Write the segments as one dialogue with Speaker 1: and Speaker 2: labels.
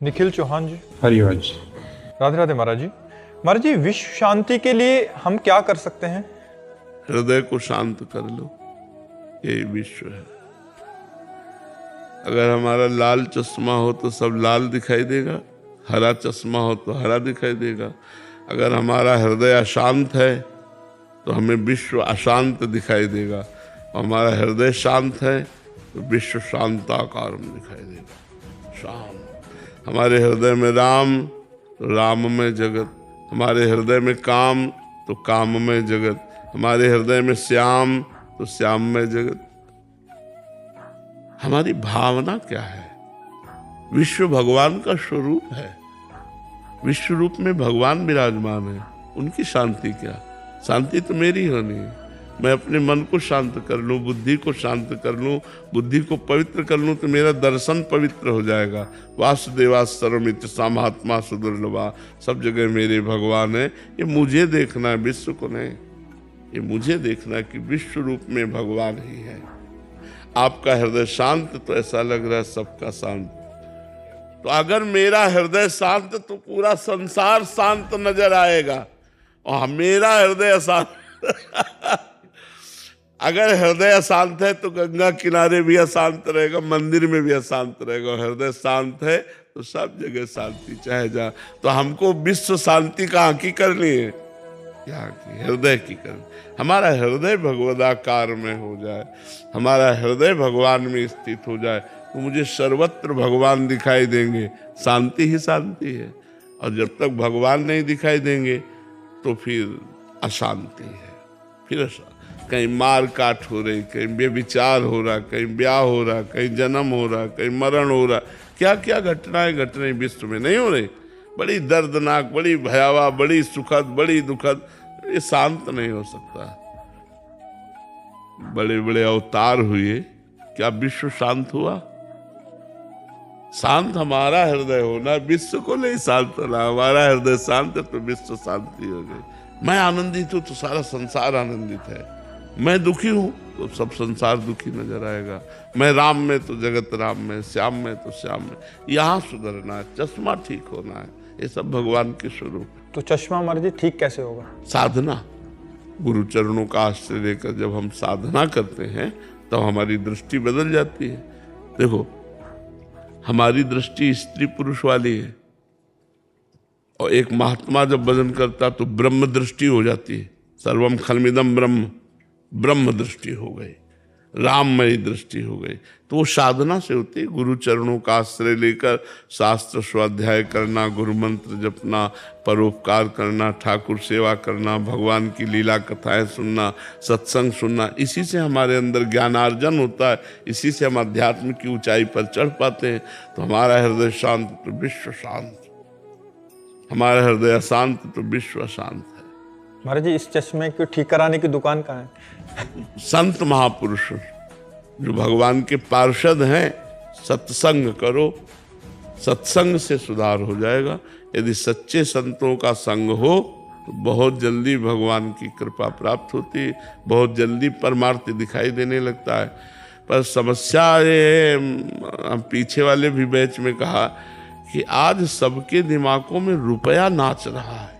Speaker 1: निखिल चौहान जी।
Speaker 2: हरिवंश।
Speaker 1: राधे राधे महाराज जी। महाराज जी, विश्व शांति के लिए हम क्या कर सकते हैं?
Speaker 3: हृदय को शांत कर लो, यही विश्व है। अगर हमारा लाल चश्मा हो तो सब लाल दिखाई देगा, हरा चश्मा हो तो हरा दिखाई देगा। अगर हमारा हृदय अशांत है तो हमें विश्व अशांत दिखाई देगा, और हमारा हृदय शांत है तो विश्व शांताकार में दिखाई देगा। शांत। हमारे हृदय में राम तो राम में जगत, हमारे हृदय में काम तो काम में जगत, हमारे हृदय में श्याम तो श्याम में जगत। हमारी भावना क्या है? विश्व भगवान का स्वरूप है, विश्व रूप में भगवान विराजमान है। उनकी शांति क्या? शांति तो मेरी होनी है। मैं अपने मन को शांत कर लूं, बुद्धि को शांत कर लूं, बुद्धि को पवित्र कर लूं तो मेरा दर्शन पवित्र हो जाएगा। वासुदेवा सर्वमित्र सामात्मा सुदुर्लभा, सब जगह मेरे भगवान है। ये मुझे देखना है, विश्व को नहीं। ये मुझे देखना है कि विश्व रूप में भगवान ही है। आपका हृदय शांत तो ऐसा लग रहा है सबका शांत। तो अगर मेरा हृदय शांत तो पूरा संसार शांत नजर आएगा, और मेरा हृदय अशांत अगर हृदय अशांत है तो गंगा किनारे भी अशांत रहेगा, मंदिर में भी अशांत रहेगा। और हृदय शांत है तो सब जगह शांति चाहे जा। तो हमको विश्व शांति कहाँ की करनी है? यहाँ की, हृदय की करनी। हमारा हृदय भगवदाकार में हो जाए, हमारा हृदय भगवान में स्थित हो जाए तो मुझे सर्वत्र भगवान दिखाई देंगे। शांति ही शांति है। और जब तक भगवान नहीं दिखाई देंगे तो फिर अशांति है। फिर कहीं मार काट हो रही, कहीं बेविचार हो रहा, कहीं ब्याह हो रहा, कहीं जन्म हो रहा, कहीं मरण हो रहा। क्या क्या घटनाएं घट रही विश्व में नहीं हो रही? बड़ी दर्दनाक, बड़ी भयावह, बड़ी सुखद, बड़ी दुखद। ये शांत नहीं हो सकता। बड़े बड़े अवतार हुए, क्या विश्व शांत हुआ? शांत हमारा हृदय होना, विश्व को नहीं शांत होना। हमारा हृदय शांत है तो विश्व शांति हो गई। मैं आनंदित हूं तो सारा संसार आनंदित है। मैं दुखी हूं तो सब संसार दुखी नजर आएगा। मैं राम में तो जगत राम में, श्याम में तो श्याम में। यहाँ सुधरना है, चश्मा ठीक होना है। ये सब भगवान के स्वरूप।
Speaker 1: तो चश्मा महाराज जी ठीक कैसे होगा?
Speaker 3: साधना, गुरु चरणों का आश्रय लेकर जब हम साधना करते हैं तो हमारी दृष्टि बदल जाती है। देखो, हमारी दृष्टि स्त्री पुरुष वाली है, और एक महात्मा जब भजन करता तो ब्रह्म दृष्टि हो जाती है। सर्वम खलमिदम ब्रह्म, ब्रह्म दृष्टि हो गई, राममयी दृष्टि हो गई। तो वो साधना से होती है। गुरु चरणों का आश्रय लेकर शास्त्र स्वाध्याय करना, गुरु मंत्र जपना, परोपकार करना, ठाकुर सेवा करना, भगवान की लीला कथाएं सुनना, सत्संग सुनना। इसी से हमारे अंदर ज्ञानार्जन होता है, इसी से हम अध्यात्म की ऊंचाई पर चढ़ पाते हैं। तो हमारा हृदय शांत तो विश्व शांत, हमारा हृदय अशांत तो विश्व अशांत है।
Speaker 1: महाराज जी, इस चश्मे को ठीक कराने की दुकान कहाँ है?
Speaker 3: संत महापुरुष जो भगवान के पार्षद हैं, सत्संग करो, सत्संग से सुधार हो जाएगा। यदि सच्चे संतों का संग हो तो बहुत जल्दी भगवान की कृपा प्राप्त होती है, बहुत जल्दी परमार्थ दिखाई देने लगता है। पर समस्या ये, हम पीछे वाले भी बैच में कहा कि आज सबके दिमागों में रुपया नाच रहा है,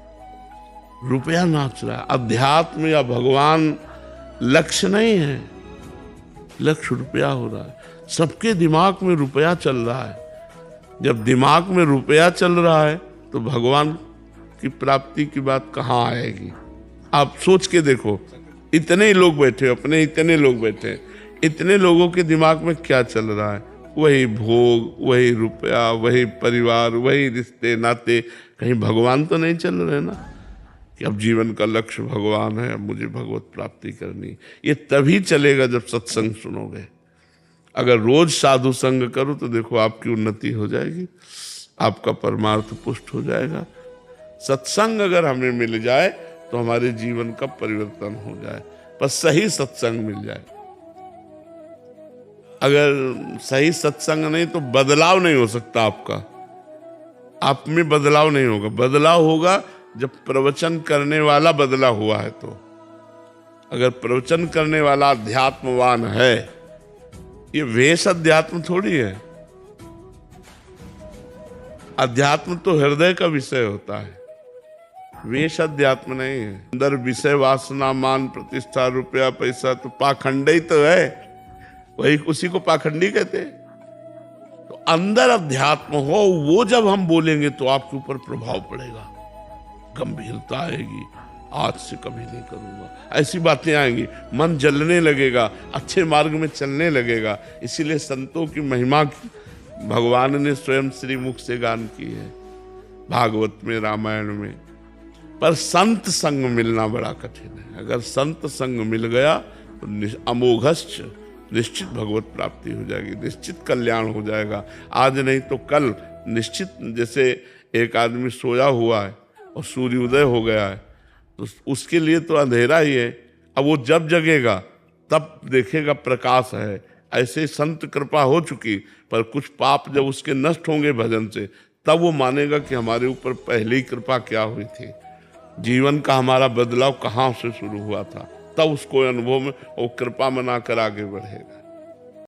Speaker 3: रुपया नाच रहा है। अध्यात्म या भगवान लक्ष्य नहीं है, लक्ष्य रुपया हो रहा है। सबके दिमाग में रुपया चल रहा है। जब दिमाग में रुपया चल रहा है तो भगवान की प्राप्ति की बात कहाँ आएगी? आप सोच के देखो, इतने ही लोग बैठे, अपने इतने लोग बैठे, इतने लोगों के दिमाग में क्या चल रहा है? वही भोग, वही रुपया, वही परिवार, वही रिश्ते नाते। कहीं भगवान तो नहीं चल रहे ना कि अब जीवन का लक्ष्य भगवान है, अब मुझे भगवत प्राप्ति करनी। ये तभी चलेगा जब सत्संग सुनोगे। अगर रोज साधु संग करो तो देखो आपकी उन्नति हो जाएगी, आपका परमार्थ पुष्ट हो जाएगा। सत्संग अगर हमें मिल जाए तो हमारे जीवन का परिवर्तन हो जाए, पर सही सत्संग मिल जाए। अगर सही सत्संग नहीं तो बदलाव नहीं हो सकता आपका, आप में बदलाव नहीं होगा। बदलाव होगा जब प्रवचन करने वाला बदला हुआ है। तो अगर प्रवचन करने वाला अध्यात्मवान है, ये वेश अध्यात्म थोड़ी है। अध्यात्म तो हृदय का विषय होता है, वेश अध्यात्म नहीं है। अंदर विषय वासना, मान, प्रतिष्ठा, रुपया, पैसा तो पाखंड ही तो है, वही उसी को पाखंडी कहते हैं। तो अंदर अध्यात्म हो, वो जब हम बोलेंगे तो आपके ऊपर प्रभाव पड़ेगा, गंभीरता आएगी, आज से कभी नहीं करूंगा, ऐसी बातें आएंगी, मन जलने लगेगा, अच्छे मार्ग में चलने लगेगा। इसीलिए संतों की महिमा की भगवान ने स्वयं श्री मुख से गान की है, भागवत में, रामायण में। पर संत संग मिलना बड़ा कठिन है। अगर संत संग मिल गया तो अमोघश्च, निश्चित भगवत प्राप्ति हो जाएगी, निश्चित कल्याण हो जाएगा। आज नहीं तो कल निश्चित। जैसे एक आदमी सोया हुआ है और सूर्योदय हो गया है, तो उसके लिए तो अंधेरा ही है, अब वो जब जगेगा तब देखेगा प्रकाश है। ऐसे संत कृपा हो चुकी, पर कुछ पाप जब उसके नष्ट होंगे भजन से, तब वो मानेगा कि हमारे ऊपर पहले ही कृपा क्या हुई थी, जीवन का हमारा बदलाव कहाँ से शुरू हुआ था, तब उसको अनुभव में वो कृपा मनाकर आगे बढ़ेगा।